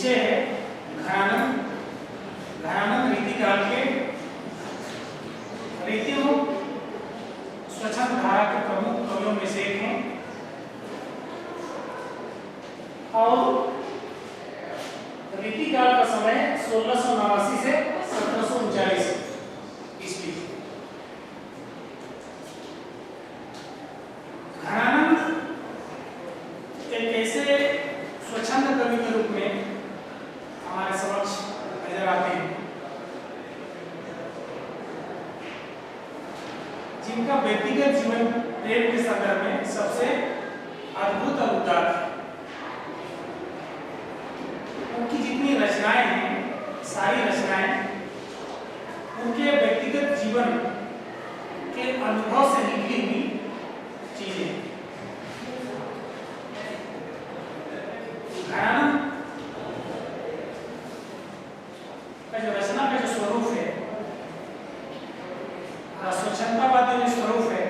विषय है घनानंद। घनानंद रीतिकाल के रीतिमुख स्वच्छंद धारा के प्रमुख कवियों में से एक हैं और रीतिकाल का समय 1689 से 1739 ईस्वी। घनानंद एक ऐसे स्वच्छंद कवि के रूप में हमारे समक्ष नजर आते हैं जिनका व्यक्तिगत जीवन प्रेम के संदर्भ में सबसे अद्भुत और उदार है। उनकी जितनी रचनाएं हैं, सारी रचनाएं उनके व्यक्तिगत जीवन के अनुभव से निकली हुई चीजें। घनानंद का जो रचना का जो स्वरूप है, स्वच्छंदवादी जो स्वरूप है,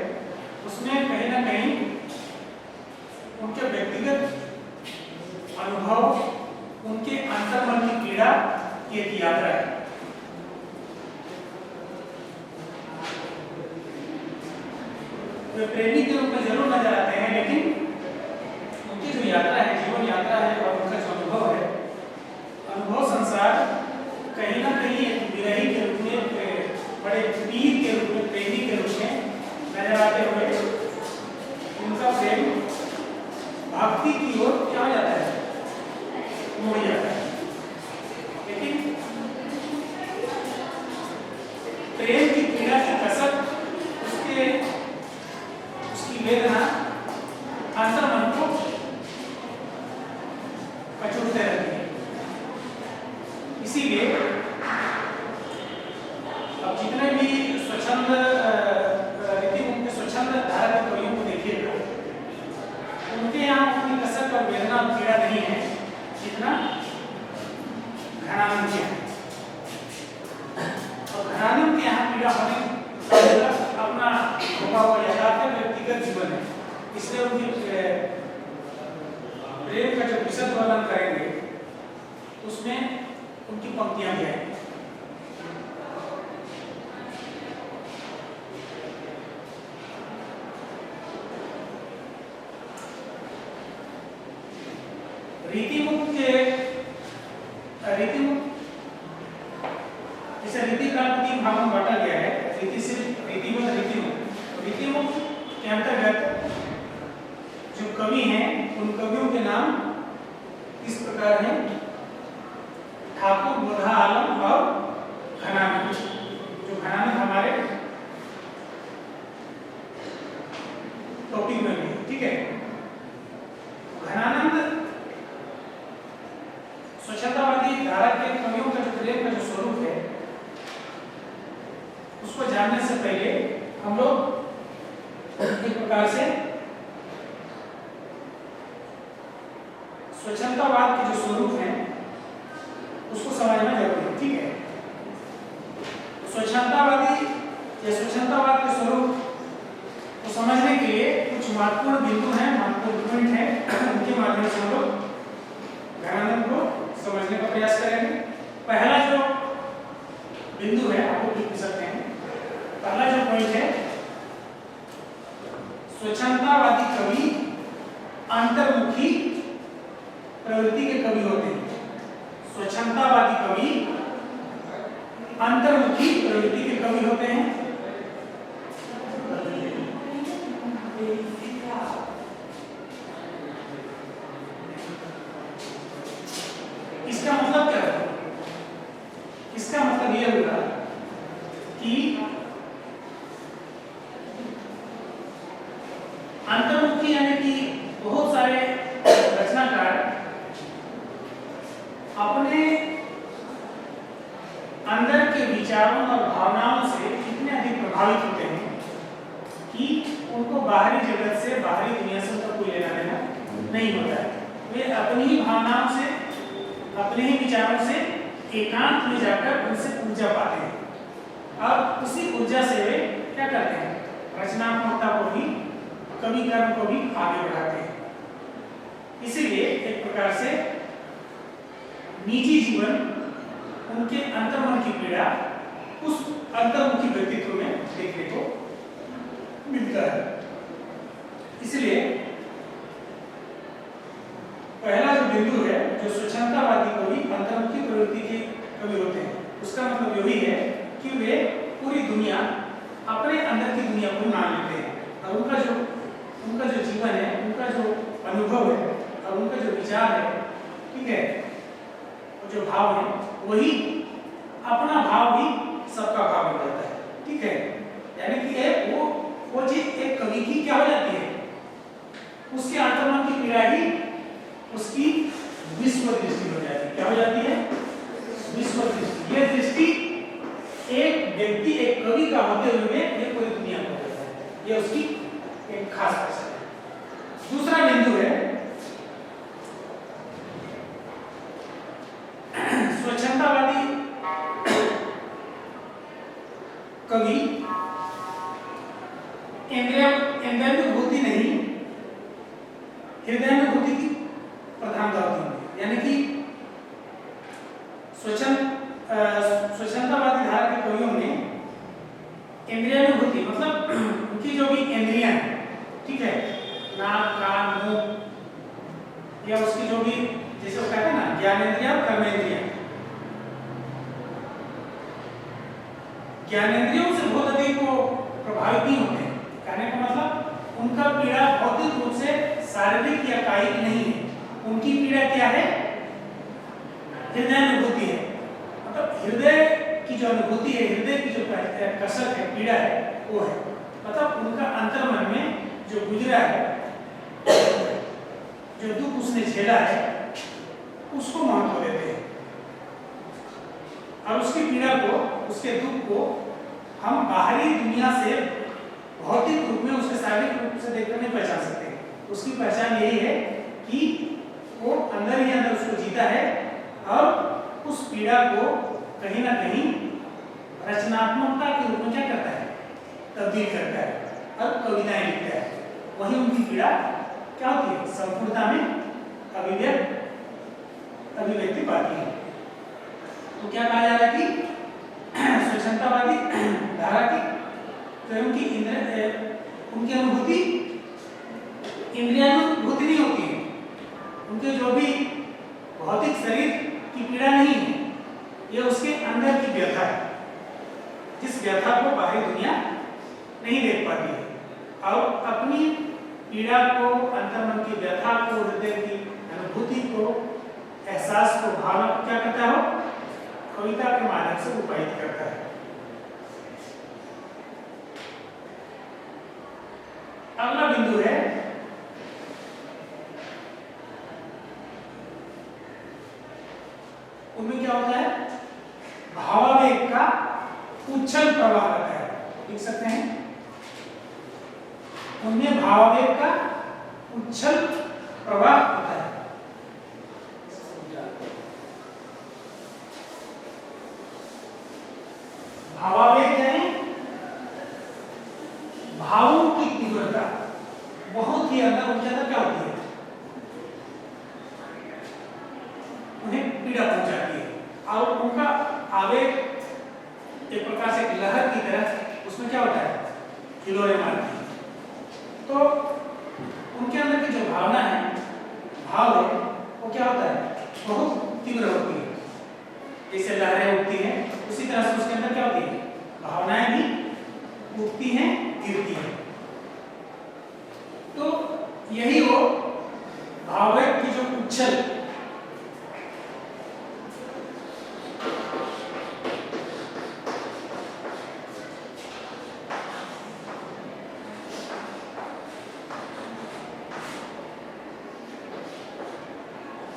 उसमें कहीं ना कहीं उनके व्यक्तिगत अनुभव, उनके अंतर्मन की पीड़ा की एक यात्रा है। वे प्रेमी के रूप में जरूर नजर आते हैं, लेकिन उनकी जो यात्रा है, जीवन यात्रा है और उनका जो अनुभव है, अनुभव संसार कहीं ना कहीं एक विरही के रूप में, बड़े वीर के रूप में, प्रेमी के रूप में नजर आते हुए उनका प्रेम भक्ति की ओर क्या हो जाता है, मुड़ जाता है। लेकिन प्रेम की पीड़ा की कसक, उसकी वेदना अंतर्मन को कचोटते रहती है। इसीलिए अब जितने भी स्वच्छंद रीतिमुख के स्वच्छंद धारा के कवियों को देखिएगा, उनके यहाँ उतनी कसक और वेदना और पीड़ा नहीं है जितना घनानंद के हैं। और घनानंद के यहाँ पीड़ा होने अपना होगा हुआ यथार्थ व्यक्तिगत जीवन है, इसलिए उनकी प्रेम का जो विशद वर्णन करेंगे उसमें उनकी पंक्तियां भी आएंगी। रीतिमुख जैसे रीतिकाल को 3 भागों में बांटा गया है, रीति से रीतिमत, रीतिमुख। रीतिमुख के अंतर्गत जो कवि हैं, उन कवियों के नाम इस प्रकार हैं: ठाकुर, बोधा आलम और घनानंद। जो घनानंद हमारे टॉपिक में भी, ठीक है। घनानंद स्वच्छंदवादी धारा के कवियों का जो प्रेम का जो स्वरूप है, उसको जानने से पहले हम लोग एक प्रकार से स्वच्छंदवाद के जो स्वरूप है उसको समझना जरूरी है, ठीक है। स्वच्छंदवादी या स्वच्छंदवाद के स्वरूप को समझने के लिए कुछ महत्वपूर्ण बिंदु हैं, महत्वपूर्ण पॉइंट हैं, उनके माध्यम से हम लोग घनानंद को समझने का प्रयास करेंगे। पहला जो बिंदु है, आपको लिख सकते हैं। पहला जो पॉइंट है, स्वच्छंदवादी कवि अंतर्मुखी प्रवृत्ति के कवि होते हैं। स्वच्छंदवादी कवि अंतर्मुखी प्रवृत्ति के कवि होते हैं। इसका मतलब क्या है? इसका मतलब यह होगा कि अंतर्मुखी यानी कि बहुत सारे रचनाकार अपने अंदर के विचारों और भावनाओं से इतने अधिक प्रभावित होते हैं कि उनको बाहरी जगत से, बाहरी दुनिया से उनका कोई लेना देना नहीं होता है। वे अपनी ही भावनाओं से, अपने ही विचारों से एकांत में जाकर उनसे ऊर्जा पाते हैं और उसी ऊर्जा से वे क्या करते हैं, रचनात्मकता को भी, कवि कर्म को भी आगे बढ़ाते हैं। इसीलिए एक प्रकार से निजी जीवन, उनके अंतर्मन की पीड़ा उस अंतर्मुखी व्यक्तित्व में देखने को मिलता है। इसलिए पहला जो बिंदु है, जो स्वच्छंदतावादी कवि अंतर्मुखी प्रवृत्ति के कवि होते हैं, उसका मतलब यही है कि वे पूरी दुनिया, अपने अंदर की दुनिया को मान लेते हैं और उनका जो जीवन है, उनका जो अनुभव है और उनका जो विचार है, ठीक है, जो भाव है, वही अपना भाव भी सबका भाव बन जाता है। ठीक है, यानी कि वो चीज एक कवि की क्या हो जाती है, उसके अंतर्मन की पीड़ा ही उसकी विश्व दृष्टि हो जाती है। क्या हो जाती है? विश्व दृष्टि। ये दृष्टि एक व्यक्ति, एक कवि का होते हुए ये पूरी दुनिया को होता है, ये उसकी एक खास पहचान है। दूसरा बिंदु है स्वच्छंदतावादी कवि इंद्रियानुभूति नहीं, हृदयानुभूति की प्रधानता होती है। यानी कि स्वच्छंदतावादी धारा के कवियों में इंद्रियानुभूति मतलब उनकी जो भी इंद्रियां हैं, ठीक है, नाक, कान, मुंह, या उसकी जो भी, जैसे वो कहते हैं ना, ज्ञानेंद्रिया और कर्मेंद्रिया, ज्ञानेंद्रियों से बहुत अधिक वो प्रभावित नहीं होते हैं। कहने का मतलब उनका पीड़ा भौतिक रूप से शारीरिक या कायिक नहीं है, उनकी पीड़ा क्या है? हृदयानुभूति है। मतलब हृदय की जो अनुभूति है, हृदय की जो कसक है, पीड़ा है, वो है। मतलब उनका अंतर्मन में जो गुजरा है, जो दुख उसने झेला है, उसको महत्व देते हैं और उसकी पीड़ा को, उसके दुख को हम बाहरी दुनिया से भौतिक रूप में, उसके शारीरिक रूप से देखकर नहीं पहचान सकते। उसकी पहचान यही है कि वो अंदर ही अंदर उसको जीता है और उस पीड़ा को कहीं ना कहीं रचनात्मकता के रूप में क्या करता है? तब्दील करता है और कविताएं लिखता है। वही उनकी पीड़ा क्या होती है? संपूर्णता में अभिव्यक्ति पाती है। तो क्या कहा जा रहा है कि स्वच्छंदतावादी धारा की तो उनकी अनुभूति इंद्रियानुभूति नहीं होती है, उनके जो भी भौतिक शरीर की पीड़ा नहीं है, ये उसके अंदर की व्यथा है, जिस व्यथा को बाहरी दुनिया नहीं देख पाती है। और अपनी पीड़ा को, अंतर्मन की व्यथा को, हृदय की अनुभूति को, एहसास को, भावना को क्या करता है? कविता के माध्यम से उपायित करता है। अगला बिंदु है उनमें क्या होता है? भावावेग का उच्छल प्रवाह रहता है। देख सकते हैं, उनमें भावावेग का उच्छल प्रवाह होता है। भावावेग यानी भावों की तीव्रता बहुत ही अंदर, उनके अंदर क्या होती है? उन्हें पीड़ा पहुंचाती है और उनका आवेग एक प्रकार से एक लहर की तरह उसमें क्या होता है? हिलोरे मारती है। तो उनके अंदर की जो भावना है, भाव है, वो क्या होता है? बहुत तीव्र होती है। जैसे लहरें उठती हैं, उसी तरह से उसके अंदर क्या होती है? भावनाएं भी उठती हैं, गिरती हैं। तो यही वो भावावेग की जो उच्छल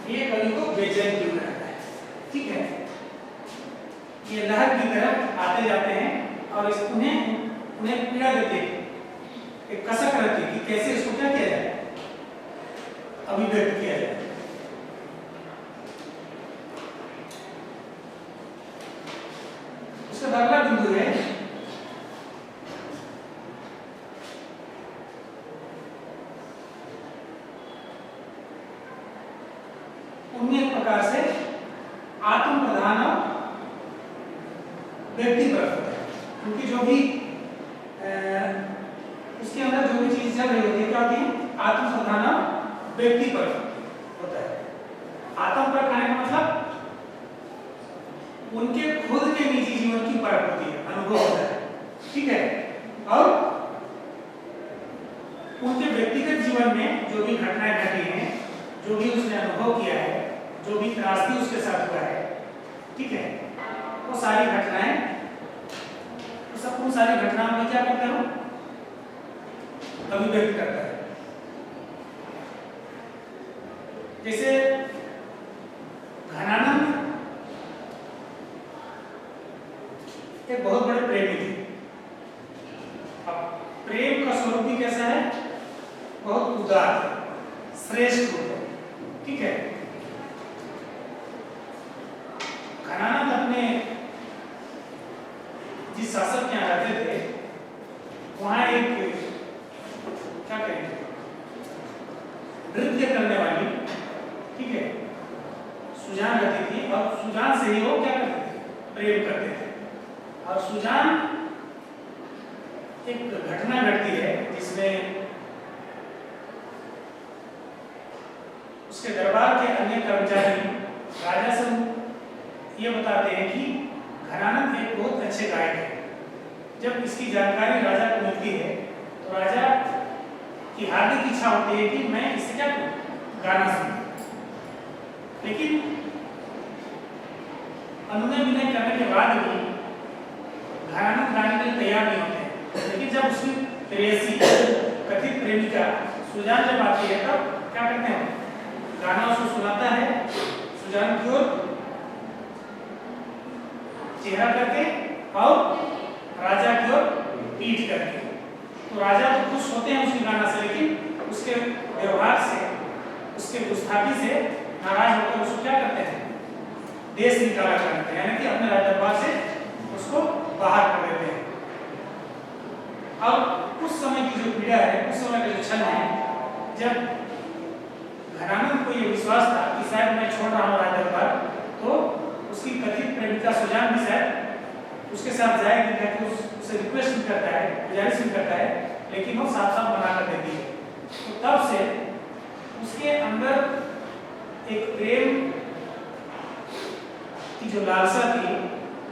ये कवि को बेचैन क्यों रहता है? ठीक है, ये लहर की तरफ आते जाते हैं और उन्हें पीड़ा देते हैं, एक कसक रहती है कि कैसे इसको क्या किया जाए? अभिव्यक्त किया जाए। उसका अगला बिंदु है उन्हें एक प्रकार से आत्म प्रधान व्यक्ति पर होता है, क्योंकि जो भी उसके अंदर जो भी चीज चल रही होती है क्या होती है, आत्म प्रधान व्यक्ति पर होता है। आत्म पर कहने का मतलब उनके खुद के निजी जीवन की परख होती है, अनुभव होता है, ठीक है। और उनके व्यक्तिगत जीवन में जो भी घटनाएं घटी हैं, जो भी उसने अनुभव किया है, जो भी त्रासदी उसके साथ हुआ है, ठीक है, वो सारी घटनाएं, उन सारी घटनाओं में क्या करता है, अभिव्यक्त करता है। जैसे घनानंद एक बहुत बड़े प्रेमी थे। अब प्रेम का स्वरूप भी कैसा है, बहुत उदार, श्रेष्ठ रूप है, ठीक है। घनानंद अपने जिस शासक के यहाँ रहते थे, वहां एक क्या कहेंगे, नृत्य करने वाली, ठीक है, सुजान रहती थी, और सुजान से ही वो क्या करते थे, प्रेम करते थे। और सुजान, एक घटना घटती है जिसमें उसके दरबार के अन्य कर्मचारी राजा से ये बताते हैं कि घनानंद एक बहुत अच्छे गायक है। जब इसकी जानकारी राजा को मिलती है तो राजा की हार्दिक इच्छा होती है कि मैं इससे क्या करूं, गाना सुनूं। लेकिन अनुनय विनय करने के बाद भी घनानंद गाने के लिए तैयार नहीं होते। लेकिन जब उसकी प्रेयसी, कथित प्रेमिका सुजान जब आती है तब क्या करते हैं, गाना उसको सुनाता है, सुजान की ओर चेहरा करके और राजा की ओर पीठ करके। तो राजा तो खुश होते हैं उसके गाना से, लेकिन उसके व्यवहार से, उसके गुस्ताखी से नाराज होकर उसको क्या करते हैं, देश निकाला करते हैं, यानी कि अपने राजदरबार से उसको बाहर कर देते हैं। और उस समय की जो पीड़ा है, उस समय का जो क्षण है, जब घनानंद को ये विश्वास था कि शायद मैं छोड़ रहा हूँ राजदरबार, तो उसकी कथित प्रेमिका सुजान भी शायद उसके साथ जाएगी, ताकि उससे रिक्वेस्ट भी करता है, गुजारिश भी करता है, लेकिन वो साफ साफ मना कर देती है। तो तब से उसके अंदर एक प्रेम की जो लालसा थी,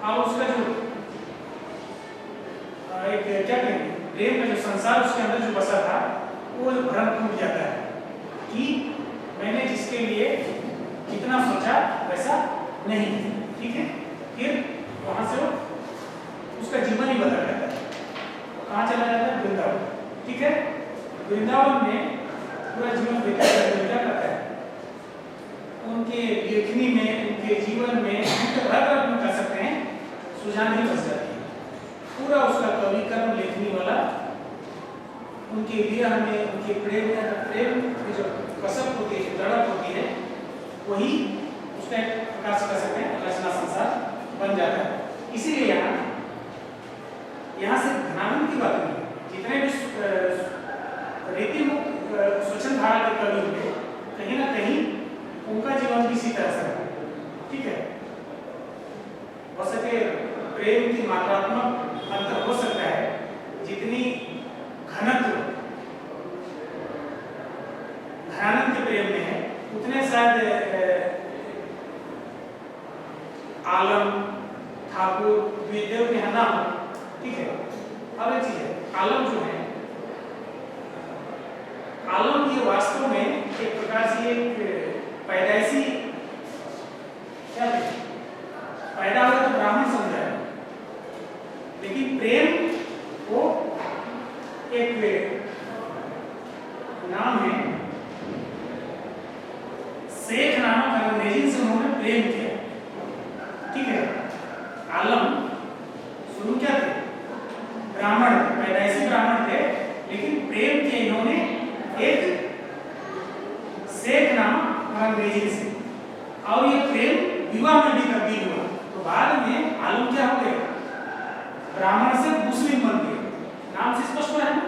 और उसका जो एक क्या कहेंगे, प्रेम का जो संसार उसके अंदर जो बसा था, वो भ्रम टूट जाता है कि मैंने जिसके लिए जितना सोचा वैसा नहीं, ठीक है। फिर वहां से वो उसका जीवन ही बदल जाता है। कहाँ चला जाता है, वृंदावन, ठीक है। वृंदावन में पूरा जीवन व्यतीत करके क्या करता है, उनके लेखनी में, उनके जीवन में हर कर सकते हैं, सुजान ही बस जाती है। पूरा उसका कविकर्म लेखनी वाला, उनके विरह में, उनके प्रेम की जो कसक होती है, तड़प होती है, वही उसका एक प्रकार से कह सकते हैं रचना संसार बन जाता है। इसीलिए यहाँ से घनानंद की बात नहीं, जितने भी रीतिमुक्त स्वच्छंद धारा के कवि हुए, कहीं ना कहीं उनका जीवन भी इसी तरह से है, ठीक है। हो सके प्रेम की मात्रात्मक अंतर हो सकता है, जितनी घनत्व घनानंद के प्रेम में है, उतने शायद आलम, ठाकुर, द्विदेव के ना हो, ठीक है। अब एक चीज है, आलम जो है, आलम ये वास्तव में एक प्रकार से एक पैदाइशी क्या है, पैदा हुआ तो ब्राह्मण समझा है, लेकिन प्रेम वो एक नाम है, शेख नामक अंग्रेजी से उन्होंने प्रेम किया, ठीक है। आलम शुरू क्या थे, ब्राह्मण, पैदाइशी ब्राह्मण थे, लेकिन प्रेम किया इन्होंने एक शेख नामक अंग्रेजी से, और ये प्रेम विवाह में भी तब्दील हुआ। तो बाद में आलम क्या हो गए, ब्राह्मण से मुस्लिम बन गए, नाम से स्पष्ट है ना।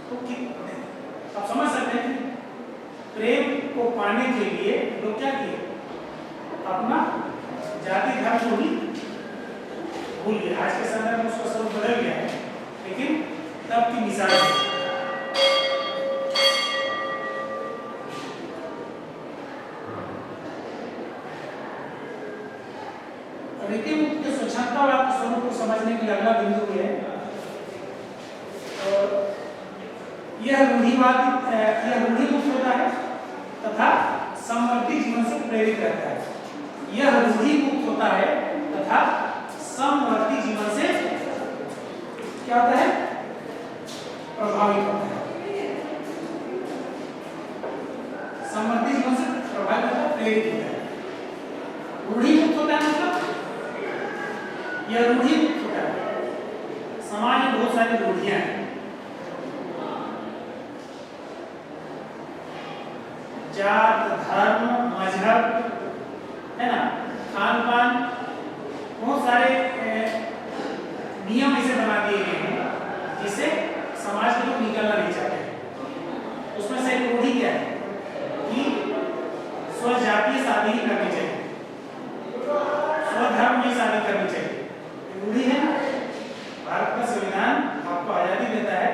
तो आप समझ सकते हैं कि प्रेम को पाने के लिए लोग क्या किए, अपना जाति धर्म को भी भूल गया। आज के संदर्भ में उसका स्वरूप बदल गया है, लेकिन तब की मिसाल है। रीति मुक्त के स्वच्छंदतावाद के स्वरूप को समझने के लिए अगला बिंदु है, यह रूढ़िमुक्त होता है तथा समवर्ती जीवन से प्रेरित रहता है। यह रूढ़िमुक्त होता है तथा समवर्ती जीवन से क्या होता है? प्रभावित होता है। समवर्ती जीवन से प्रभावित होता है, प्रेरित होता है। रूढ़िमुक्त होता है मतलब यह रूढ़िमुक्त होता है। समाज में बहुत सारी रूढ़ियां हैं, जात, धर्म, मजहब, है ना, खान पान, बहुत सारे नियम ऐसे बना दिए गए हैं जिससे समाज के लोग निकलना नहीं चाहते। उसमें से एक रूढ़ी क्या है कि स्वजातीय शादी ही करनी चाहिए, स्वधर्म में शादी करनी चाहिए। रूढ़ी है ना। भारत का संविधान आपको आजादी देता है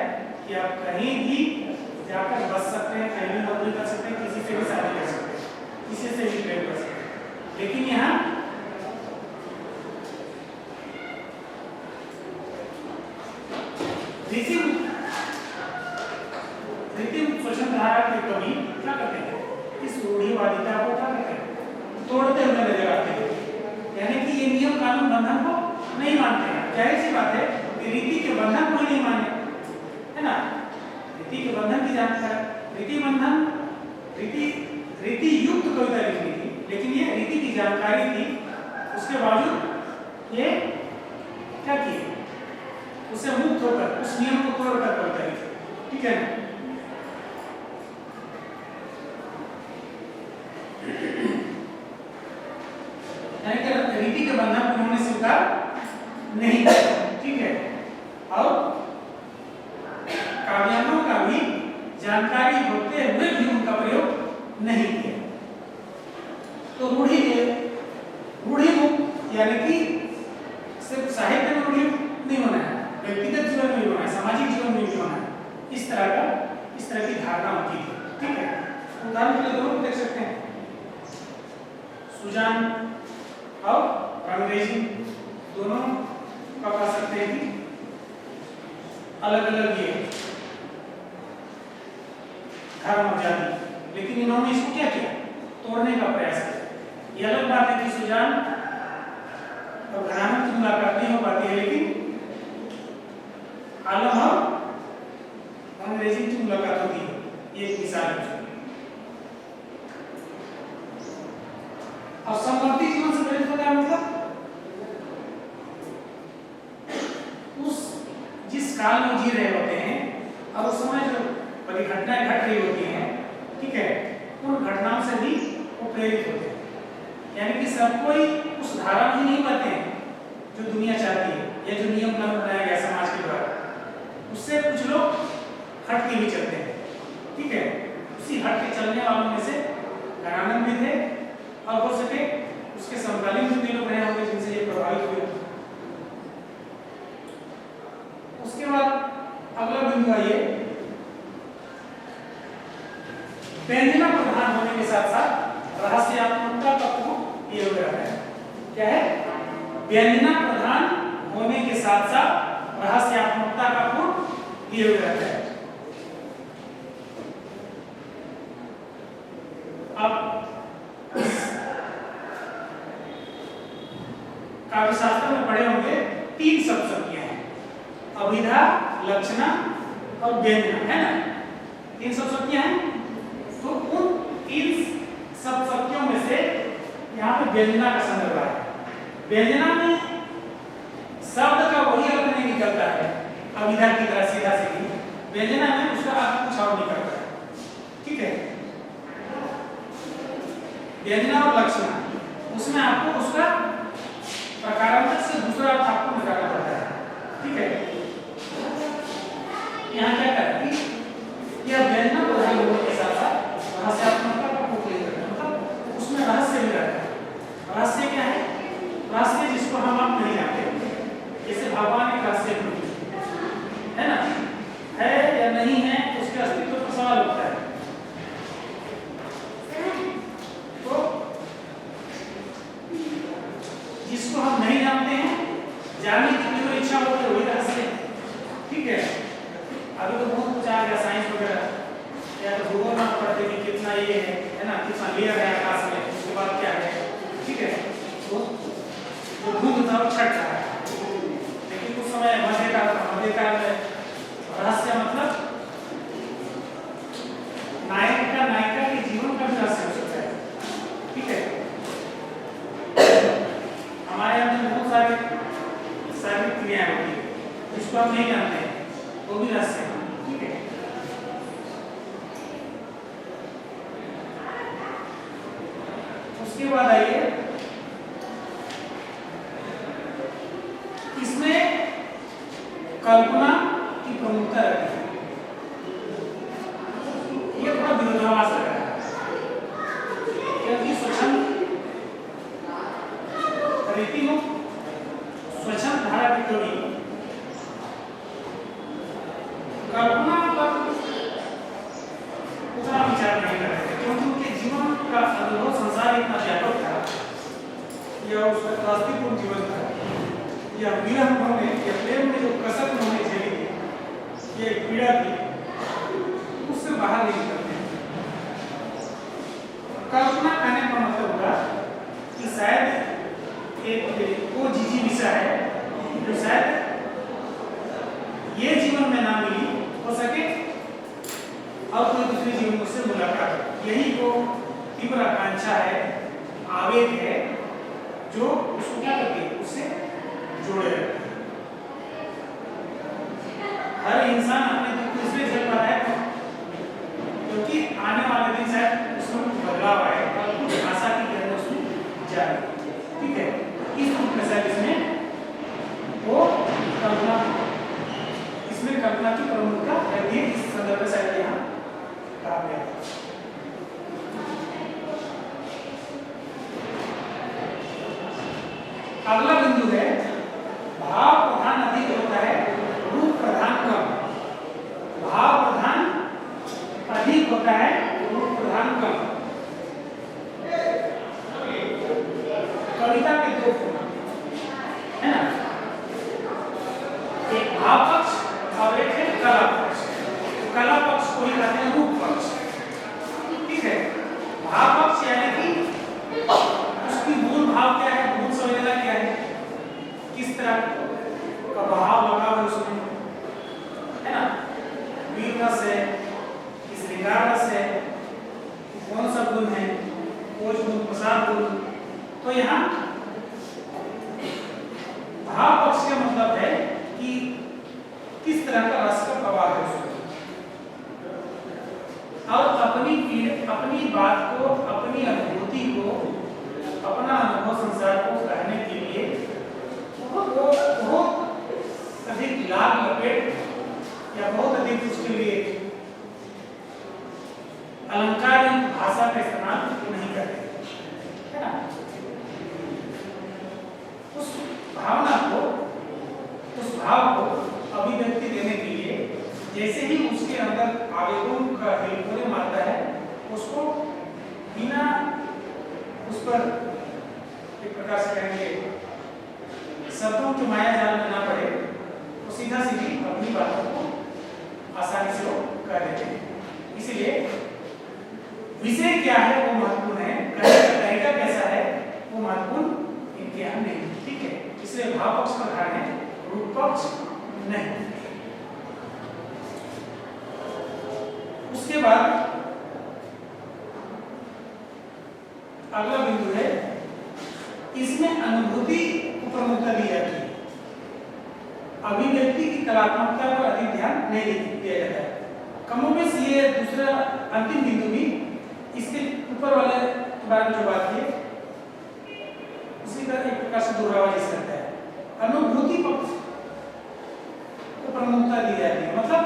कि आप कहीं भी जाकर बस सकते हैं, कहीं भी नौकरी कर सकते हैं, किसी से भी शादी कर सकते हैं, किसी से भी प्रेम कर सकते हैं। लेकिन यहाँ रीति स्वच्छंदधारा के कवि क्या करते हैं? इस रूढ़िवादिता को क्या करते हैं? तोड़ते हुए नजर आते हैं। यानी कि ये नियम कानून बंधन को नहीं मानते हैं। जाहिर सी बात है कि रीति के बंधन को नहीं माने, है ना। रीति के बंधन की जानकारी, रीति युक्त कविता लिखनी थी, लेकिन ये रीति की जानकारी थी, उसके बावजूद ये क्या किए? उससे मुक्त होकर, उस नियम को तोड़कर कविता लिखी। ठीक है ना। रीति के बंधन को उन्होंने स्वीकार नहीं किया। ठीक है। और काव्यांगों का भी जानकारी होते हुए भी उनका प्रयोग नहीं किया। तो रूढ़िमुक्त यानी कि सिर्फ साहित्य में रूढ़िमुक्त नहीं होना है, व्यक्तिगत जीवन में भी होना है, सामाजिक जीवन में भी होना है। इस तरह की धारणा होती थी। ठीक है। उदाहरण के लिए दोनों को देख सकते हैं, सुजान और अंग्रेजी दोनों का कह सकते हैं कि अलग अलग ये धर्म और जाति, लेकिन इन्होंने इसको क्या किया? तोड़ने का प्रयास किया। ये अलग बात है कि सुजान और घराना की मुलाकात नहीं हो पाती है, लेकिन आलम और अंग्रेजी की मुलाकात होती है। ये एक मिसाल है। और समवर्ती जीवन से प्रेरित होता है मतलब उस जिस काल में जी रहे होते हैं और उस समय जो बड़ी घटनाएं घट रही होती हैं, ठीक है, उन घटनाओं से भी वो प्रेरित होते हैं। यानी कि सब कोई उस धारा में नहीं बढ़ते हैं जो दुनिया चाहती है या जो नियम कानून बनाया गया समाज के द्वारा, उससे कुछ लोग हट के भी चलते हैं। ठीक है। उसी हट के चलने वालों में से गणानंद भी थे और हो सके उसके समकालीन भी लोग रहे होंगे जिनसे ये प्रभावित हुए। उसके बाद अगला बिंदु आइए, व्यंजना प्रधान होने के साथ साथ रहस्यात्मकता का पूर्ण ये हो रहा है। क्या है? व्यंजना प्रधान होने के साथ साथ रहस्यात्मकता का पूर्ण ये हो रहा है। अब काव्यशास्त्र में पढ़े होंगे 3 सप्तशतियां हैं, अभिधा, लक्षणा और व्यंजना, है ना। 3 सप्तशतियां हैं। तो उन 3 सप्तशतियों में से यहाँ पे व्यंजना का संदर्भ है। व्यंजना में शब्द का वही अर्थ नहीं निकलता है अभिधा की तरह सीधा सीधी। व्यंजना में उसका अर्थ कुछ और निकलता है। ठीक है। व्यंजना और लक्षणा, उसमें आपको उसका प्रकारांतर से दूसरा अर्थ आपको निकालना पड़ता है। ठीक है। यहाँ क्या करती है? यह व्यंजना प्रधान होने के साथ साथ रहस्यात्मकता का पूर्ण करता है, मतलब उसमें रहस्य भी रहता है। रहस्य क्या है? है। अभी तो बहुत कुछ आ गया साइंस वगैरह, या तो भूगोल में पढ़ते कि कितना ये है ना, कितना लेयर है आकाश में, उसके बाद क्या है, ठीक है। तो जो धुंध था वो छट रहा है, लेकिन उस समय मध्यकाल में रहस्य मतलब नायिका के जीवन का भी रहस्य हो सकता है, ठीक है। हमारे अंदर बहुत सारे शारीरिक क्रियाएं होती है जिसको हम नहीं जानते हैं, वो भी रहस्य है, ठीक है। उसके बाद आइए, इसमें कल्पना की प्रमुखता रहती है। ये थोड़ा विरोधाभास लग रहा है, क्योंकि स्वच्छंद रीतिमुक्त स्वच्छंद धारा की थ्योरी कल्पना पर उतना विचार नहीं कर रहे थे, क्योंकि उनके जीवन का अनुभव संसार इतना व्यापक था, या उसका त्रासदीपूर्ण जीवन था, या विरह उन्होंने या प्रेम में जो कसक उन्होंने झेली थी, ये पीड़ा थी, उससे बाहर नहीं निकलते। कल्पना करने का मतलब होगा कि शायद एक वो जीजी विषय है जो शायद ये जीवन में ना मिली हो सके और कोई दूसरे जीवन में उससे मुलाकात हो। यही वो तीव्र आकांक्षा है, आवेग है, जो उसको क्या करती है, उससे जोड़े रखती है। हर इंसान अपने दुख को इसलिए झेल पाता है क्योंकि आने वाले दिन शायद उसमें कुछ बदलाव आए और कुछ आशा की किरण उसमें जाए, ठीक है। इस रूप में शायद इसमें वो कल्पना, इसमें कल्पना की प्रमुखता रहती है। इस संदर्भ में शायद यहाँ कहा गया। अगला बिंदु है, भाव प्रधान अधिक होता है, रूप प्रधान कम। भाव प्रधान अधिक होता है, रूप प्रधान कम। कविता के दो है ना, एक भाव पक्ष और एक है कला पक्ष। कला पक्ष को ही कहते हैं रूप पक्ष, ठीक है। भाव पक्ष यानी कि उसकी मूल भाव क्या है, मूल संवेदना क्या है, किस तरह का भाव लगा है उसमें, है ना, वीर रस है, श्रृंगार रस है, कौन सा गुण है, कोच गुण, प्रसाद गुण। तो यहाँ भाव पक्ष का मतलब है कि किस तरह का रस का प्रवाह है उसमें, और अपनी बात को, अपनी अनुभूति को, अपना अनुभव संसार को कहने के लिए वो बहुत अधिक लाभ लपेट या बहुत अधिक उसके लिए अलंकार भाषा का इस्तेमाल नहीं करते, है ना। उस भावना को, उस भाव को अभिव्यक्ति देने के लिए जैसे ही उसके अंदर आवेगों का हिलकोरे मारता है, उसको बिना उस पर एक प्रकार से कहेंगे शब्दों के माया जाल में ना पड़े, तो सीधा सीधी अपनी बातों को आसानी से वो कर देते हैं। इसलिए विषय क्या है वो महत्वपूर्ण है, कहने का तरीका कैसा है वो महत्वपूर्ण इनके यहाँ नहीं, ठीक है। इसलिए भाव पक्ष प्रधान है, रूप पक्ष नहीं। उसके बाद अगला बिंदु है, इसमें अनुभूति को प्रमुखता दी जाती है, अभिव्यक्ति की कलात्मकता पर अधिक ध्यान नहीं दिया जाता है। कमोबेश ये दूसरा अंतिम बिंदु भी इसके ऊपर वाले के बारे में जो बात की उसी का एक प्रकार से दोहरावा जिस करता है। अनुभूति पक्ष को प्रमुखता दी जाती है, मतलब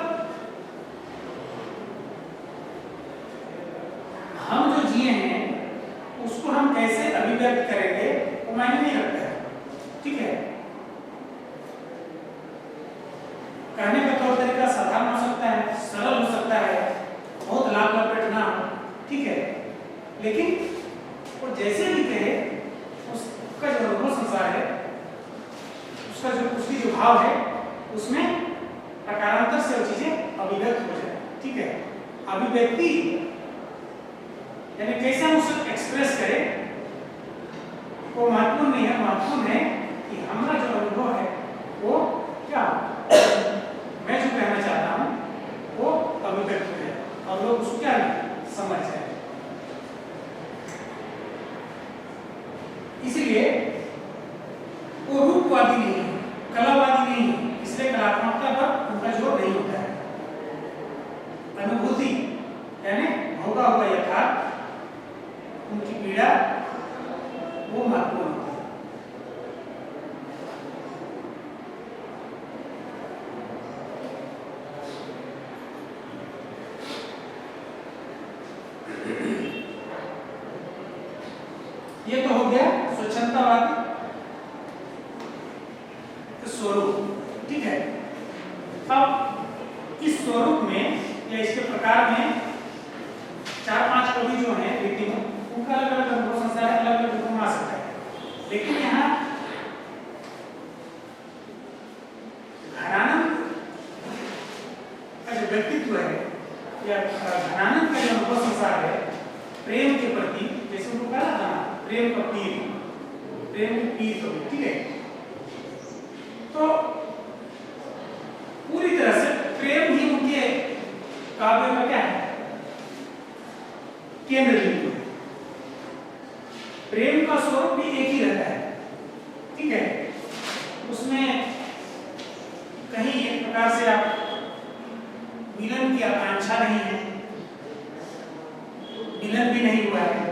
हम जो जिए हैं उसको हम कैसे अभिव्यक्त करेंगे वो मायने नहीं रखता है, ठीक है। कहने का तौर तरीका साधारण हो सकता है, सरल हो सकता है, बहुत लाभ लपेट ना हो, ठीक है, लेकिन वो जैसे भी कहे उसका जो अनुभव संसार है, उसका जो उसकी जो भाव है उसमें नकारात्मक अभिव्यक्त हो जाए। ठीक है, अभिव्यक्ति यानी कैसे हम उसे एक्सप्रेस करें वो महत्वपूर्ण नहीं है, महत्वपूर्ण है कि हमारा जो अनुभव है वो क्या मैं जो कहना चाहता हूँ वो अभिव्यक्त हो जाए और लोग उसको क्या समझ जाए। इसलिए वो रूपवादी नहीं है, कलावादी नहीं है, इसलिए कलात्मकता पर उनका जोर नहीं होता है। अनुभूति यानी होगा हुआ यथार्थ, उनकी पीड़ा वो महत्वपूर्ण होता है। ये तो हो गया स्वच्छंदतावादी स्वरूप। ठीक है, अब इस स्वरूप में या इसके प्रकार में 4-5 कवि जो हैं व्यक्ति में उनका अलग अलग अनुभव संसार अलग अलग रूप में आ सकता है, लेकिन यहाँ घनानंद का जो व्यक्तित्व है या घनानंद का जो अनुभव संसार है प्रेम के प्रति, जैसे उनको कहा था प्रेम का पीर, प्रेम की पीर कवि। ठीक है, तो पूरी तरह से प्रेम ही उनके काव्य का क्या है केंद्र बिंदु है। प्रेम का स्वरूप भी एक ही रहता है। ठीक है, उसमें कहीं एक प्रकार से आप मिलन की आकांक्षा नहीं है, मिलन भी नहीं हुआ है,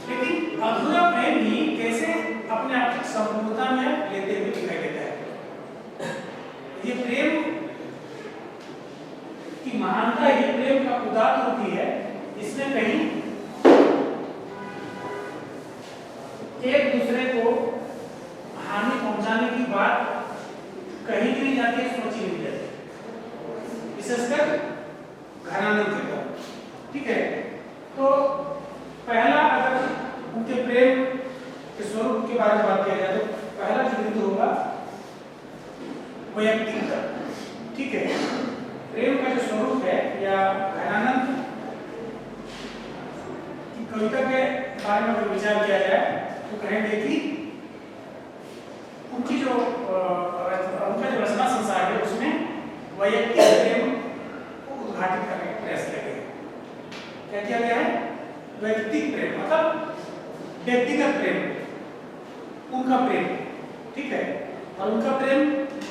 लेकिन अधूरा प्रेम ही कैसे अपने आप की संपूर्णता में लेते हुए दिखाई देता है। ये प्रेम की महानता, ये प्रेम का उदात्त होती है, इसमें कहीं एक दूसरे को हानि पहुंचाने की बात कहीं भी नहीं जाती, सोची नहीं जाती, विशेषकर घनानंद के द्वारा। ठीक है, तो पहला अगर उनके प्रेम के स्वरूप के बारे में बात किया जाए तो पहला जो बिंदु होगा वैयक्तिकता। ठीक है, प्रेम का जो स्वरूप है या घनानंद की कविता के बारे में अगर विचार किया जाए तो कहेंगे कि उनकी जो उनका जो रचना संसार है उसमें वैयक्तिक प्रेम को उद्घाटित करने का प्रयास किया गया है। क्या किया गया है? वैयक्तिक प्रेम मतलब व्यक्तिगत प्रेम, उनका प्रेम। ठीक है, और उनका प्रेम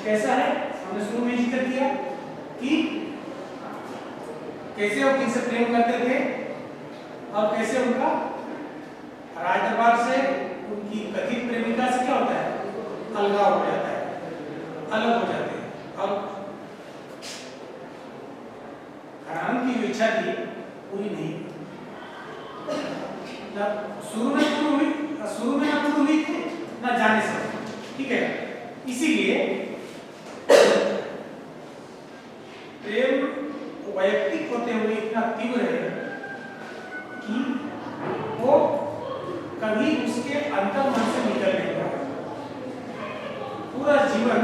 कैसा है? हमने शुरू में जिक्र किया कि कैसे वो किनसे प्रेम करते थे और कैसे उनका राजदरबार से उनकी कथित प्रेमिका से क्या होता है? अलगाव हो जाता है, अलग हो जाते हैं। और घनानंद की जो इच्छा थी पूरी नहीं, ना शुरू में पूरी हुई, शुरू में ना पूरी हुई थी ना जाने से। ठीक है, इसीलिए प्रेम वैयक्तिक होते हुए इतना तीव्र है कि वो कभी उसके अंतर मन से निकल नहीं पाया। पूरा जीवन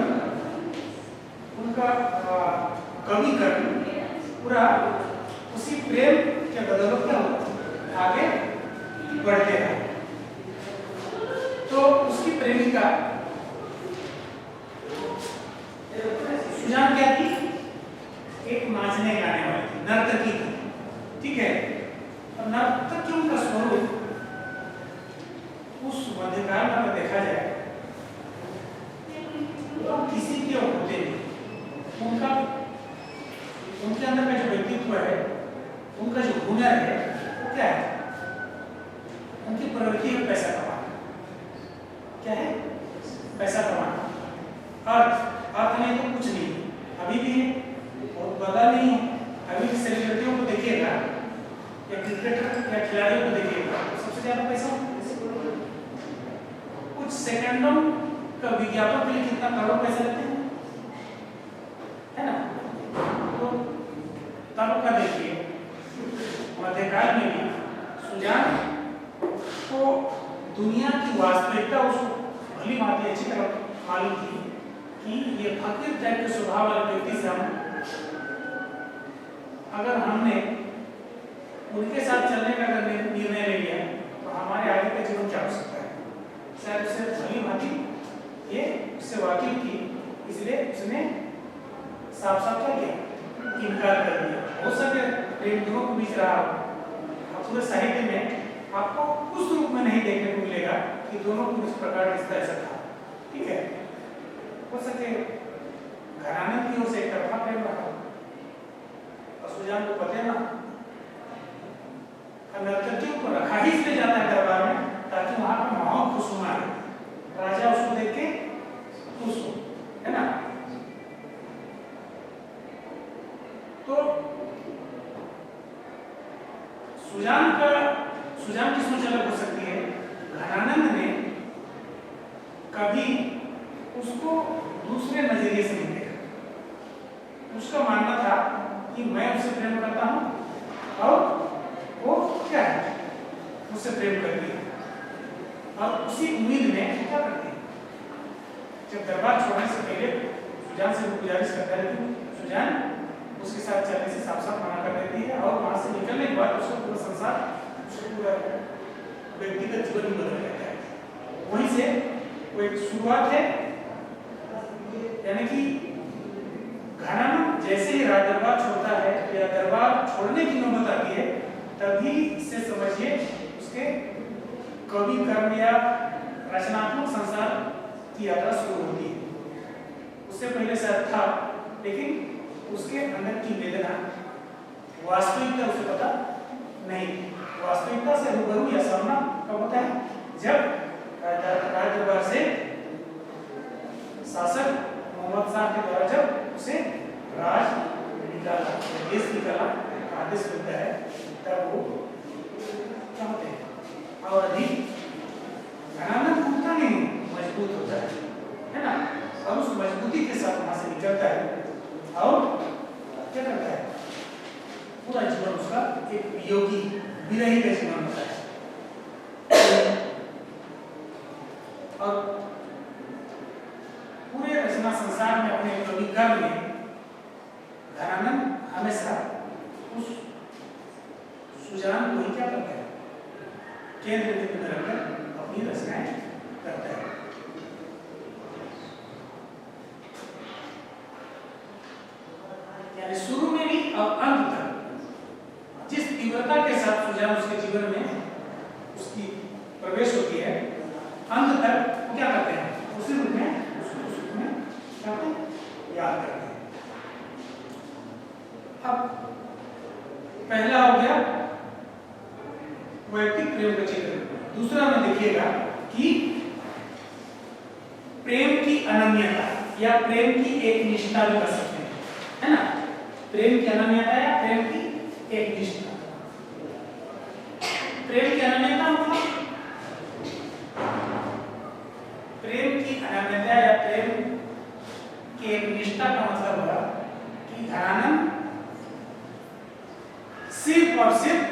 उनका कवि कर्म पूरा उसी प्रेम के बदौलत क्या आगे बढ़ते रहे। तो उसकी प्रेमिका सुजान क्या थी? एक नाचने गाने वाली थी, नर्तकी थी। ठीक है, और नर्तकियों का स्वरूप उस मध्यकाल में अगर देखा जाए तो किसी के होते नहीं, उनका उनके अंदर का जो व्यक्तित्व है, उनका जो हुनर है वो क्या है? उनकी प्रवृत्ति है पैसा कमाना। क्या है? पैसा कमाना। अर्थ नहीं तो कुछ नहीं, अभी भी है, बहुत बदला नहीं है। अभी भी सेलिब्रिटियों को देखिएगा या क्रिकेटर या खिलाड़ियों को देखिएगा, सबसे ज्यादा पैसा कुछ सेकंडों का विज्ञापन के लिए कितना करोड़ पैसा लेते हैं, है ना? तो तब का देखिए मध्यकाल में भी सुजान को दुनिया की वास्तविकता उसको भली भांति अच्छी तरह मालूम थी कि ये फकीर टाइप के स्वभाव वाले व्यक्ति से हम अगर हमने उनके साथ चलने का अगर निर्णय ले लिया तो हमारे आगे का जीवन क्या हो सकता है? शायद उसे भली भांति ये उससे वाकिफ थी, इसलिए उसने साफ साफ क्या किया? इनकार कर दिया। हो सके प्रेम दोनों के बीच रहा हो। पूरे साहित्य में आपको उस रूप में नहीं देखने को मिलेगा कि दोनों को इस प्रकार रिश्ता ऐसा था। ठीक है, हो सके घराने की ओर से एक तरफा प्रेम रहा और सुजान को पता ना नर्तकियों को रखा ही इसलिए जाता है दरबार में ताकि वहां का माहौल खुशनुमा रहे, राजा उसको देख के खुश हो, है ना। तो सुजान की सोच अलग हो सकती है। घनानंद ने कभी उसको दूसरे नजरिए से नहीं देखा। उसका मानना था कि मैं उससे प्रेम करता हूं और वो क्या है, मुझसे प्रेम करती है। और उसी उम्मीद में क्या करती है, जब दरबार छोड़ने से पहले सुजान से गुजारिश करता है, लेकिन सुजान उसके साथ चलने से साफ साफ मना कर देती है और वहां से निकलने के बाद उसका पूरा संसार, उसका पूरा व्यक्तिगत जीवन ही बदल जाता है। वहीं से वो एक शुरुआत है, यानी कि घनानंद जैसे ही राज दरबार छोड़ता है या दरबार छोड़ने की नौबत आती है, तभी इससे समझिए उसके कवि कर्म या रचनात्मक संसार की यात्रा शुरू होती है। उससे पहले शायद था, लेकिन उसके अंदर की वेदना, वास्तविकता उसे पता नहीं। वास्तविकता से रूबरू या सामना कब होता है? जब राज दरबार से शासक मोहम्मद शाह के द्वारा जब उसे राज निकाला, देश निकाला आदेश मिलता है, तब वो क्या होते हैं और अधिक घनानंद टूटता नहीं, मजबूत होता है ना। और उस मजबूती के साथ वहां से निकलता है और क्या करता है, पूरा जीवन उसका एक वियोगी विरही का जीवन होता है। और पूरे रचना संसार में अपने कवि कर्म में घनानंद हमेशा उस सुजान को ही क्या करता है, केंद्र बिंदु में रखकर अपनी रचनाएं करता है। यानी शुरू में भी और अंत तक जिस तीव्रता के साथ सुजान उसके जीवन में उसकी प्रवेश होती है, अंत तक वो क्या करते हैं, उसी रूप में याद करते हैं। अब पहला हो गया वैयक्तिक प्रेम का चित्र। दूसरा में देखिएगा कि प्रेम की अनन्यता या प्रेम की एक निष्ठा भी कर सकते हैं, है ना। प्रेम की अनन्यता या प्रेम की एक निष्ठा। प्रेम की अनन्यता मतलब प्रेम की अनन्यता या प्रेम की एक निष्ठा का मतलब होगा कि घनानंद सिर्फ और सिर्फ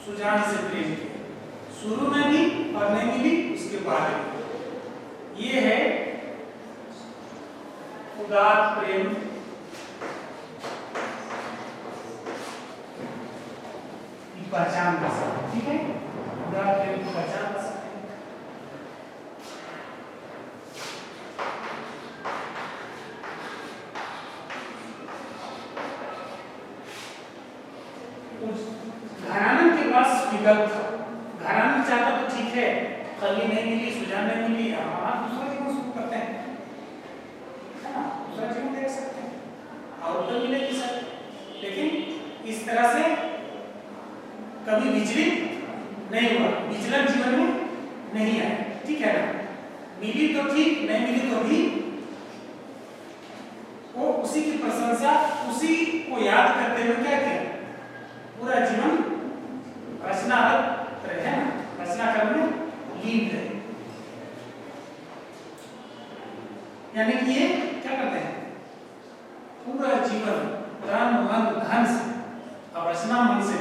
सुजान से प्रेम किया, शुरू में भी और नहीं मिली उसके बाद भी। ये है उदात्त प्रेम की पहचान कर सकते हैं। ठीक है, उदात्त प्रेम की पहचान कर सकते हैं। घनानंद के पास विकल्प था। घनानंद चाहता तो ठीक है, कली नहीं मिली, सुजान नहीं मिली, हम दूसरा जीवन शुरू करते हैं, है ना, दूसरा जीवन देख सकते हैं और तो मिलेगी सर। लेकिन इस तरह से कभी विचलित नहीं हुआ, विचलन जीवन में नहीं आया। ठीक है ना, मिली तो ठीक, नहीं मिली तो भी वो उसी की प्रशंसा, उसी को याद करते हुए क्या किया, पूरा जीवन रचनारत रहे, रचना कर्म में लीन रहे। यानी कि ये क्या करते हैं, पूरा जीवन तन मन धन से और रचना मन से